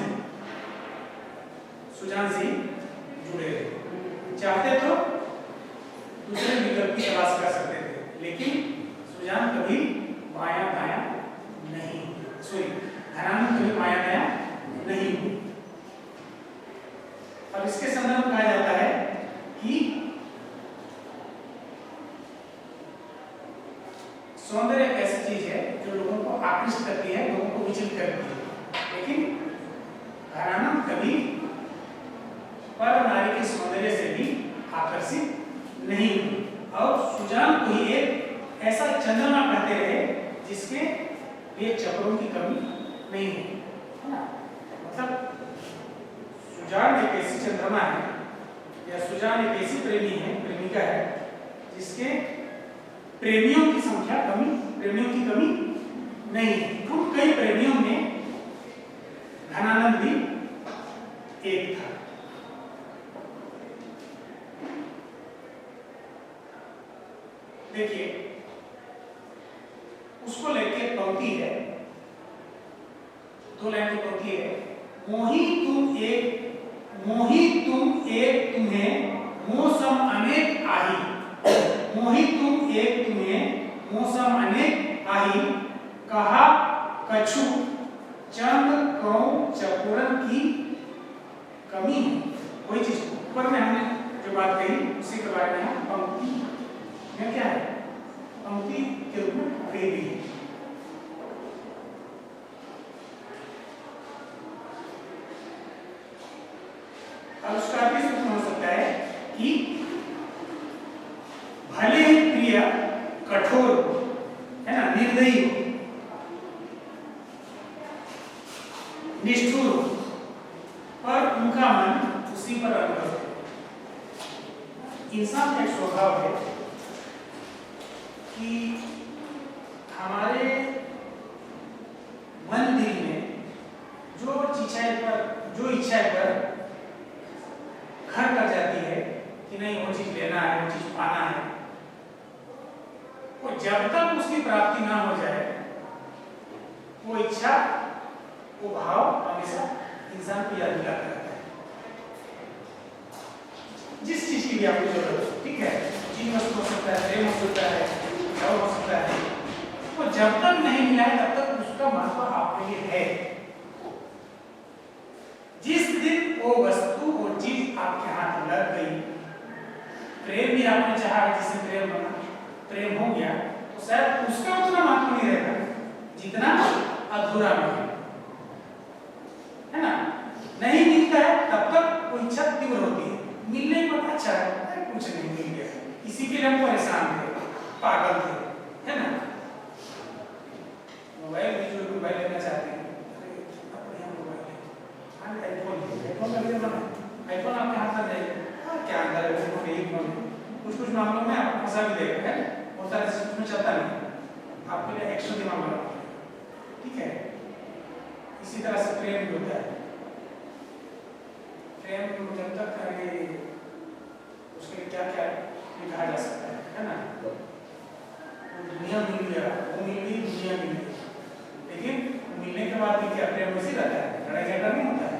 सुजान से जुड़े रहे। चाहते तो दूसरे विकल्प की तलाश कर सकते थे, लेकिन सुजान कभी बायां दायां नहीं, सॉरी घनानंद करती है, लोगों को विचलित करती है, लेकिन घराना कभी पर नारी के सौंदर्य से भी आकर्षित नहीं हुई और सुजान को ही एक ऐसा चंद्रमा कहते रहे जिसके लिए चक्रों की कमी नहीं हुई, है ना। मतलब सुजान एक ऐसी चंद्रमा है या सुजान एक ऐसी प्रेमी है, प्रेमिका है जिसके प्रेमियों की कमी नहीं है। उन कई प्रेमियों में घनानंद भी एक था। देखिए उसको लेके पंक्ति है, 2 लाइन की पंक्ति है। मोही तुम एक तुम्हें मौसम अनेक आही, मोही तुम एक तुम्हें मौसम अनेक आही, कहा कछु चंद कौ चकोरन की कमी है। वही चीज ऊपर में हमने जो बात कही उसी के बारे में हम पंक्ति में क्या है, पंक्ति के रूप में कही गई है। अब उसका अर्थ इस हो सकता है कि भले ही प्रिय कठोर है ना, निर्दयी हो, निष्ठुर हो, पर उनका मन उसी पर अनुभव है। इंसान का एक स्वभाव है कि हमारे मन दिल में जो इच्छा पर घर कर जाती है कि नहीं वो चीज लेना है, वो चीज पाना है, वो जब तक उसकी प्राप्ति ना हो जाए वो इच्छा, वो भाव हमेशा इंसान को याद दिलाता रहता है। जिस चीज की भी आपको जरूरत हो, ठीक है, चीज वस्तु हो सकता है, प्रेम हो सकता है, प्यार हो सकता है, वो जब तक नहीं मिला है तब तक उसका महत्व आपके लिए है। जिस दिन वो वस्तु और चीज आपके हाथ लग गई, प्रेम भी आपने चाहा, जिससे प्रेम हो गया, तो शायद उसका उतना महत्व नहीं रहेगा जितना अधूरा में है ना। नहीं मिलता है तब तक वो इच्छा तीव्र होती है, मिलने पर अच्छा है, कुछ नहीं मिल गया, इसी के लिए हम परेशान थे, पागल थे, है ना। मोबाइल भी जो मोबाइल लेना चाहते हैं, आईफोन आपके हाथ में जाएगा, क्या अंदर है वो नहीं है, कुछ मामलों में आपको फंसा भी देगा, है और सारे सिस्टम में चलता नहीं, आपके लिए एक्स्ट्रा दिमाग लगा, ठीक है। इसी तरह से प्रेम भी होता है। प्रेम जब तक करेंगे उसके लिए क्या क्या लिखा जा सकता है ना। दुनिया मिल गया, वो मिल गई, दुनिया मिल गई, लेकिन मिलने के बाद भी क्या प्रेम वैसे रहता है, लड़ाई झगड़ा नहीं होता है।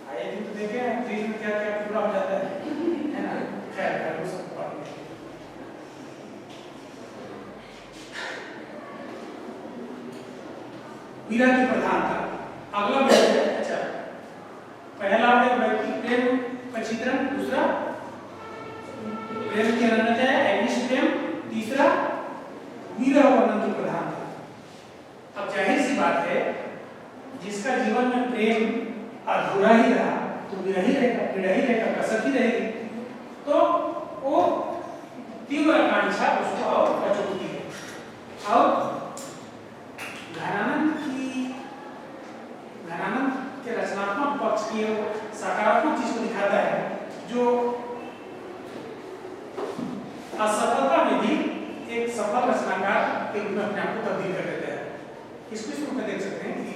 आए दिन तो देखे फ्रिज में क्या क्या पूरा हो जाता है ना। खैर वो सब बात नहीं। वीरा की प्रधानता, अगला व्यक्ति, अच्छा पहला व्यक्ति प्रेम का चित्रण, दूसरा प्रेम की अनन्यता है, अनिष्ट प्रेम, तीसरा वीरा वर्णन की प्रधानता। अब जाहिर सी बात है जिसका जीवन में प्रेम अधूरा ही रहा तो विरह ही रहेगा, पीड़ा ही रहेगा, कसक ही रहेगी, तो वो तीव्र आकांक्षा उसको और कचोटती है। और घनानंद के रचनात्मक पक्ष की सकारात्मक चीज को दिखाता है, जो असफलता में भी एक सफल रचनाकार के रूप में अपने आप को तब्दील कर देता है। इसको रूप में देख सकते हैं कि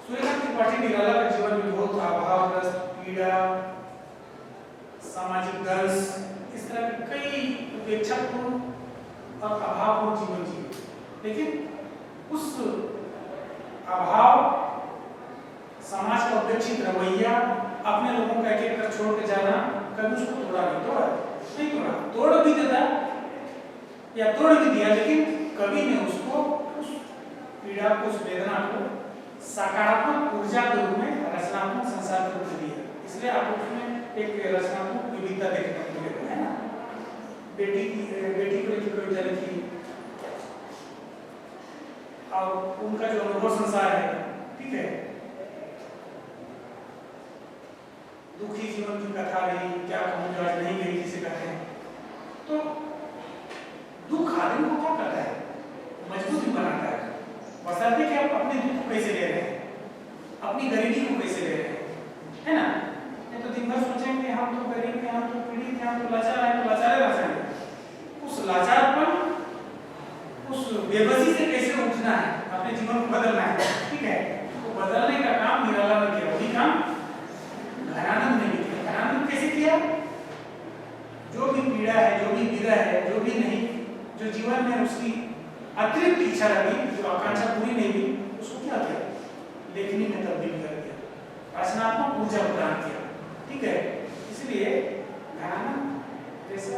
सूर्यकांत त्रिपाठी निराला के जीवन में बहुत अभावग्रस्त, पीड़ा, सामाजिक दंश, इस तरह के कई उपेक्षापूर्ण और अभावपूर्ण जीवन जिए, लेकिन उस अभाव, समाज का उपेक्षित रवैया, अपने लोगों का एक कर छोड़ के जाना, कभी उसको तोड़ा नहीं तोड़ा, तोड़ भी देता या तोड़ भी दिया, लेकिन कभी ने उसको उस पीड़ा को, उस वेदना को सकारात्मक ऊर्जा के रूप में, रचनात्मक संसार के रूप में दिया। इसलिए आप उसमें एक रचनात्मक विविधता देखने को मिलेगा, है ना। बेटी को एक कविता लिखी, और उनका जो अनुभव संसार है, ठीक है, दुखी जीवन की कथा रही, क्या कहूँ जो आज नहीं गई जिसे कहते हैं। तो दुख आदमी को क्या करता है, मजबूत बनाता है, बशर्ते कि आप अपने दुख को कैसे ले रहे हैं, अपनी गरीबी को कैसे ले रहे हैं, है ना। नहीं तो दिन भर सोचेंगे हम तो गरीब हैं, हम तो पीड़ित हैं, हम तो लाचार हैं, तो लाचार रहेंगे। उस लाचारपन, उस बेबसी से कैसे उठना है, अपने जीवन को बदलना है, ठीक है। तो बदलने का काम निराला ने किया, वही काम घनानंद ने भी किया। घनानंद कैसे किया, जो भी पीड़ा है, जो भी विरह है, जो भी नहीं, जो जीवन में उसकी अतिरिक्त इच्छा रही, जो आकांक्षा पूरी नहीं हुई, उसको क्या किया, लेखनी में तब्दील कर दिया, रचनात्मक ऊर्जा प्रदान किया, ठीक है। इसलिए घनानंद जैसा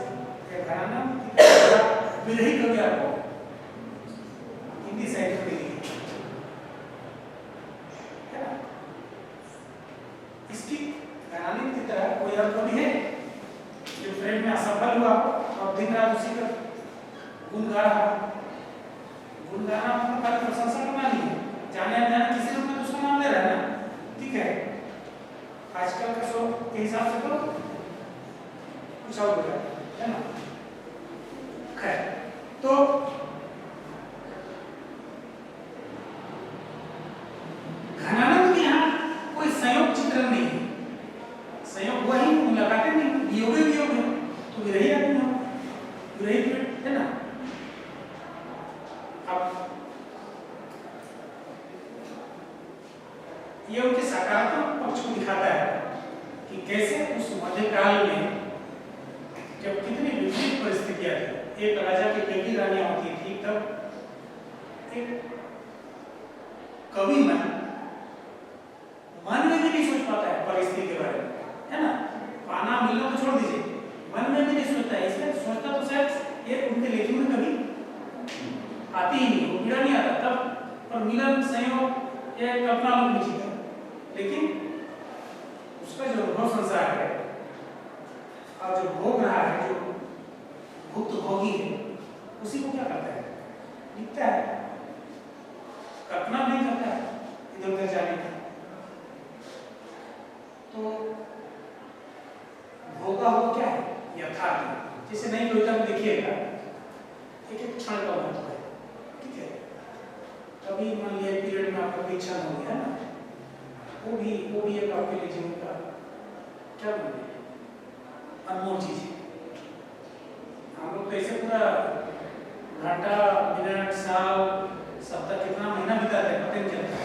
घनानंद विरही कवि आपको हिंदी साहित्य में मिलेगी, है ना। इसकी घनानंद की तरह कोई और कवि है जो फ्रेंड में असफल हुआ और दिन रात उसी का गुण गा रहा, गुण गाना अपना कार्य प्रशंसा करना नहीं है, जाने अनजाने किसी रूप में उसका नाम ले रहा है ना, ठीक है। आजकल का शो के हिसाब से तो कुछ और होगा, है ना। खैर, तो घनानंद के यहाँ कोई संयोग चित्रण नहीं है, संयोग वही मुलाकातें नहीं, वियोग वियोग है, तो विरही आदमी हो, विरही है ना। अब ये उनके सकारात्मक पक्ष को दिखाता है कि कैसे उस मध्यकाल में जब कितनी विपरीत परिस्थितियां थी, एक राजा की कई रानियां होती थी, तब एक कवि मन में भी नहीं सोच पाता है परिस्थिति के बारे में, है ना। पाना मिलना तो छोड़ दीजिए, मन में भी नहीं सोचता है, इसलिए सोचता तो शायद ये उनके लेखन में कभी आती ही नहीं, वो पीड़ा नहीं आता तब, और मिलन संयोग ये कल्पना लोग नहीं जीता, लेकिन उसका जो अनुभव संसार है और जो भोग रहा है, जो भुक्त भोगी है, उसी को क्या करता है, लिखता है, कल्पना नहीं करता है इधर उधर जाने की। तो भोगा हुआ क्या है, यथार्थ। जैसे नई कविता में देखिएगा एक एक क्षण का महत्व है, ठीक है। कभी मान लिया पीरियड में आपका कोई क्षण हो गया ना, वो भी एक आपके लिए जीवन का क्या बोले अनमोल चीज है। हम लोग कैसे पूरा घंटा मिनट साल सप्ताह कितना महीना बिताते हैं पता नहीं चलता,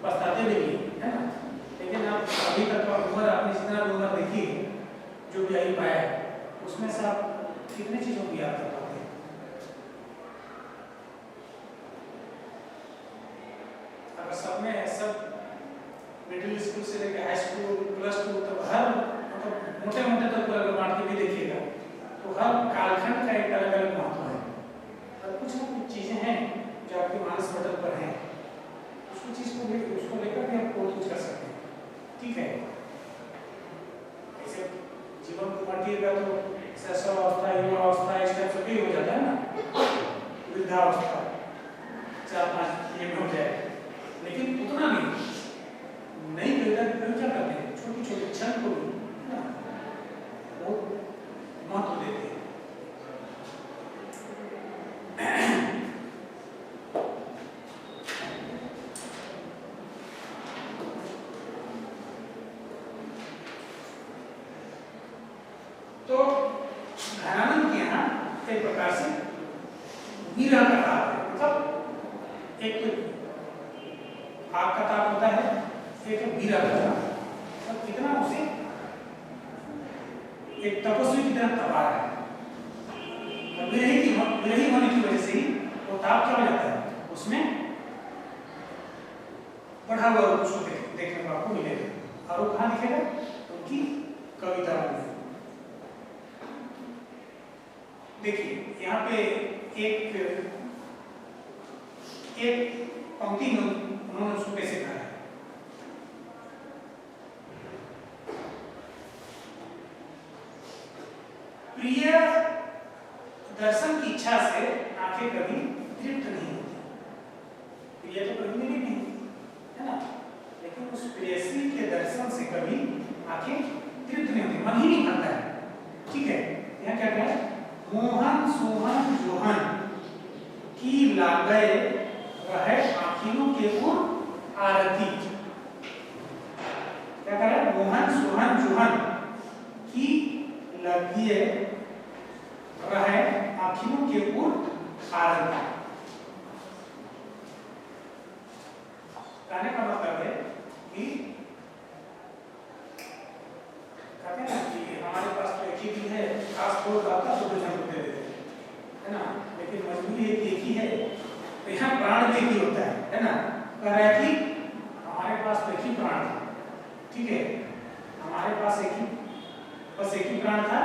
पछताते भी नहीं, है ना। लेकिन आप अभी तक का उम्र, आपने जितना भी उम्र देखी है, जो भी आई पाया है, उसमें से आप कितने चीजों को याद कर पाते हैं। अगर सब में सब मिडिल स्कूल से लेकर हाई स्कूल प्लस टू तक हर मतलब मोटे मोटे तक अगर बांट के भी देखिएगा तो हर कालखंड का एक अलग अलग महत्व है, और कुछ ना कुछ चीजें हैं जो आपके मानस पटल पर हैं, उसको लेकर भी आप बहुत कुछ कर सकते हैं, ठीक है। ऐसे जीवन को बांटिएगा तो शैशवावस्था, युवावस्था, इस टाइप से भी हो जाता है ना, वृद्धावस्था 4-5 ये हो जाए, लेकिन उतना नहीं। नई कविता क्या करते हैं, छोटी छोटी क्षण को भी बहुत महत्व देते हैं। तो घनानंद के यहाँ एक प्रकार से वीरा का ताप है, मतलब एक तो आग का ताप होता है, एक वीरा का ताप, मतलब कितना उसे एक तपस्वी की तरह तपा रहा है, और विरही होने की वजह से ही वो ताप क्या हो जाता है, उसमें बढ़ा हुआ रूप उसको देखने को आपको मिलेगा। और वो कहाँ दिखेगा, उनकी कविता में। देखिए यहाँ पे एक पंक्ति में उन्होंने उसको कैसे कहा है, प्रिय दर्शन की इच्छा से आंखें कभी तृप्त नहीं होती, आंखें तृप्त नहीं होती, मन ही नहीं भरता है। ठीक है, यहाँ क्या कहा है? मोहन सोहन जोहन की लागय रहे आखिनों के उर आरती। क्या कह रहा है? मोहन सोहन जोहन की लगिए रहे आखिनों के उर आरती। कहने का मतलब है कि कहते हैं ना कि हमारे पास तो एक ही दिन है, खास तौर आता तो दूसरे को दे देते है ना, लेकिन मजबूरी एक ही है, तो यहाँ प्राण भी एक ही होता है ना। कह रहा है कि हमारे पास तो एक ही प्राण था, ठीक है, हमारे पास बस एक ही प्राण था,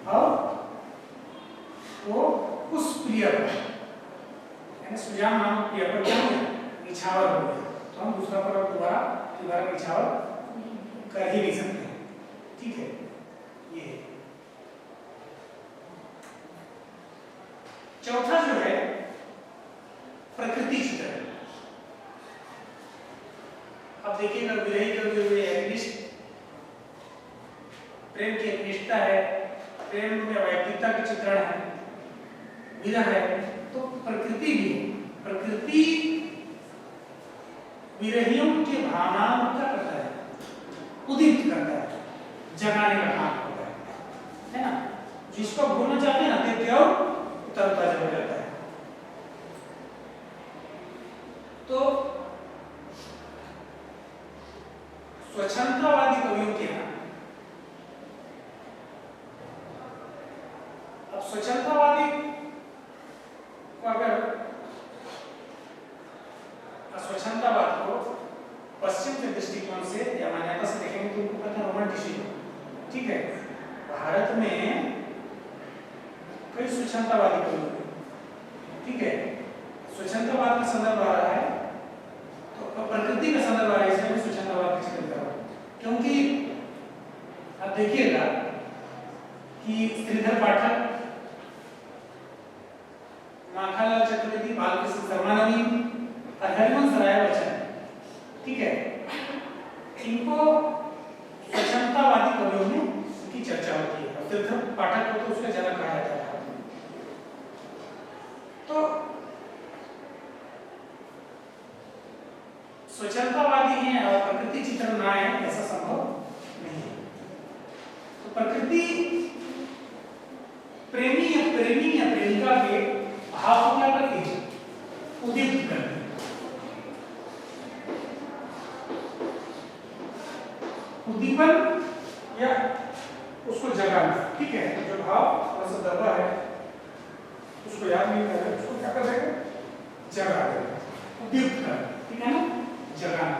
और वो उस प्रिय पर यानी सुजान नामक प्रिय पर क्या हो गया? निछावर हो गया। तो हम दूसरा पर दोबारा निछावर कर ही नहीं सकते। ठीक है, ये चौथा जो है प्रकृति चित्र। अब देखिएगा विरही का जो एकनिष्ठ प्रेम की एकनिष्ठता है, प्रेम में वैयक्तिकता के चित्रण है, विरह है, तो प्रकृति भी है। प्रकृति विरहियों के भावनाओं को क्या करता है? उदित करता है, जगाने का काम करता है ना। जिसको भूलना चाहते हैं ना, देते और तरोताजा हो जाता है। तो स्वच्छंदवादी कवियों के यहाँ, अब स्वच्छंदवादी को अगर स्वच्छंदवाद को पश्चिम के दृष्टिकोण से या मान्यता से देखेंगे तो उनको कहते हैं रोमांटिसिज्म। ठीक है, भारत में कई स्वच्छंदवादी कवि हुए। ठीक है, स्वच्छंदवाद का संदर्भ आ रहा है तो प्रकृति का संदर्भ आ रहा है, इसमें स्वच्छंदवाद की चिंता करो, क्योंकि अब देखिएगा कि श्रीधर पाठक, माखनलाल चतुर्वेदी, बालकृष्ण शर्मा नवीन और हरिवंश राय बच्चन, ठीक है, इनको स्वच्छंदवादी कवियों में उनकी चर्चा होती है। श्रीधर पाठक को तो उसका जनक कहा जाता है। तो स्वच्छंदवादी हैं और प्रकृति चित्रण ना है, ऐसा संभव नहीं है। तो प्रकृति प्रेमी या प्रेमिका के भाव को क्या करती है? उदित करती है, उद्दीपन या उसको जगाना। ठीक है, जो भाव थोड़ा सा दबा है उसको याद नहीं कर रहे, उसको क्या कर देगा? जगा देगा, उद्दीप्त कर, ठीक है ना, जगाना।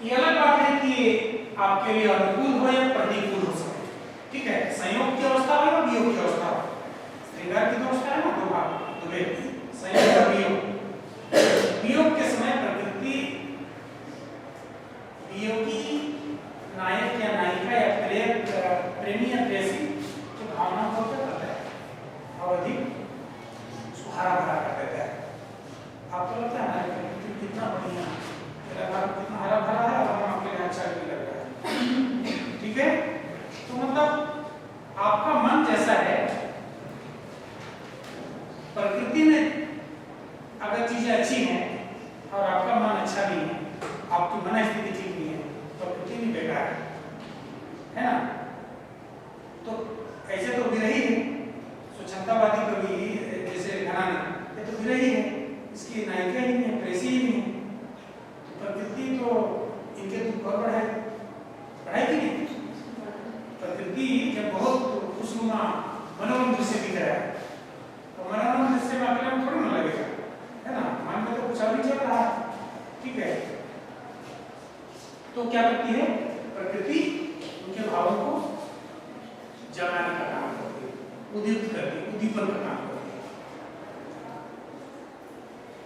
ये अलग बात है कि आपके लिए अनुकूल हो या प्रतिकूल हो सके। ठीक है, संयोग की अवस्था हो या वियोग की अवस्था हो। श्रृंगार की अवस्था है ना, दो भाग, दो भेद, संयोग और वियोग। वियोग के समय प्रकृति वियोगी नायक या नायिका या प्रेमी या प्रेयसी की भावना को क्या करता है? अवधि उसको हरा भरा कर देता है। आपको लगता है ना कितना बढ़िया, मेरा घर कितना हरा भरा है और हम आपके यहाँ अच्छा भी लग रहा है। ठीक है, तो मतलब आपका मन जैसा है, प्रकृति में अगर चीजें अच्छी हैं और आपका मन अच्छा नहीं है, आपकी मन स्थिति ठीक नहीं है, तो प्रकृति भी बेकार है ना। तो ऐसे तो विरही है, स्वच्छंदवादी कवि जैसे घराना, ये तो विरही है, इसकी नायिका ही नहीं है, प्रेसी ही नहीं है। तो प्रकृति तो इनके दुख और बढ़ाएगी नहीं। प्रकृति जब बहुत खुशनुमा मनोरम दृश्य दिख रहा है, तो मनोरम दृश्य में अगले में थोड़ी ना लगेगा, है ना, मन में तो कुछ अभी चल रहा है। ठीक है, तो क्या करती है प्रकृति? उनके भावों को जगाने का काम करती है, उद्दीप्त करती है, उद्दीपन का काम करती है।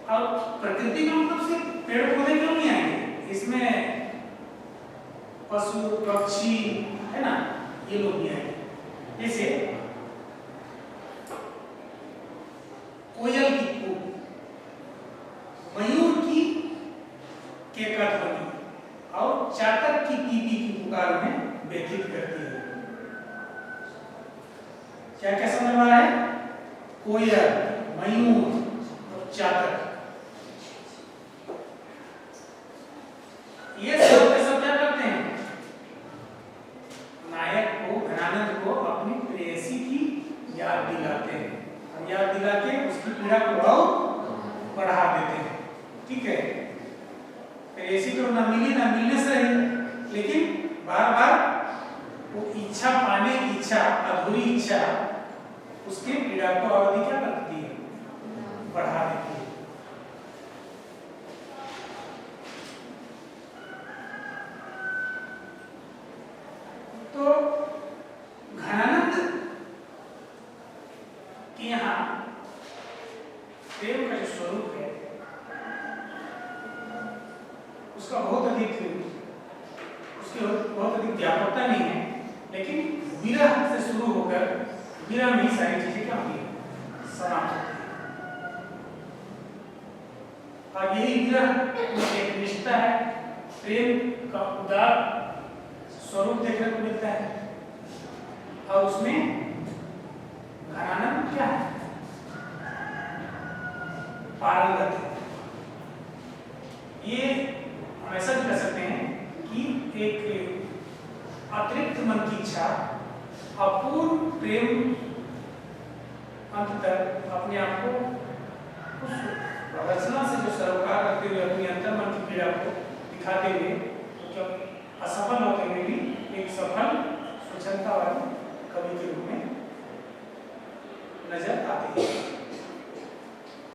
अब प्रकृति का मतलब सिर्फ पेड़ पौधे क्यों नहीं आएंगे, इसमें पशु पक्षी है ना, ये लोग भी आएंगे। जैसे कोयल की कूक, मयूर की क्या क्या समझ में आ रहा है? कोयल, मयूर और चातक, ये सब के सब क्या करते हैं? नायक को, घनानंद को अपनी प्रेयसी की याद दिलाते हैं और याद दिला के उसकी पीड़ा को और बढ़ा देते हैं। ठीक है, प्रेयसी तो ना मिली ना मिलने से रही, लेकिन बार बार वो इच्छा पाने की इच्छा, अधूरी इच्छा उसके पीड़ा को अवधि क्या करती है? बढ़ा देती है। तो घनानंद के यहाँ प्रेम का जो स्वरूप है उसका बहुत अधिक, उसकी बहुत अधिक व्यापकता नहीं है, लेकिन विरह से शुरू होकर विरह में ही सारी चीजें क्या होती है? समाप्त होती है। और यही विरह में एक निष्ठा है, प्रेम का उदार स्वरूप देखने को मिलता है और उसमें घनानंद क्या है? पारंगत है। ये हम ऐसा भी कह सकते हैं कि एक अतिरिक्त मन की इच्छा अपूर्ण प्रेम अंत तक अपने आप को उस रचना से जो सरोकार रखते हुए अपनी अंतर मन की पीड़ा को दिखाते हुए तो असफल होते हुए भी एक सफल स्वच्छता वाली कवि के रूप में नजर आते हैं।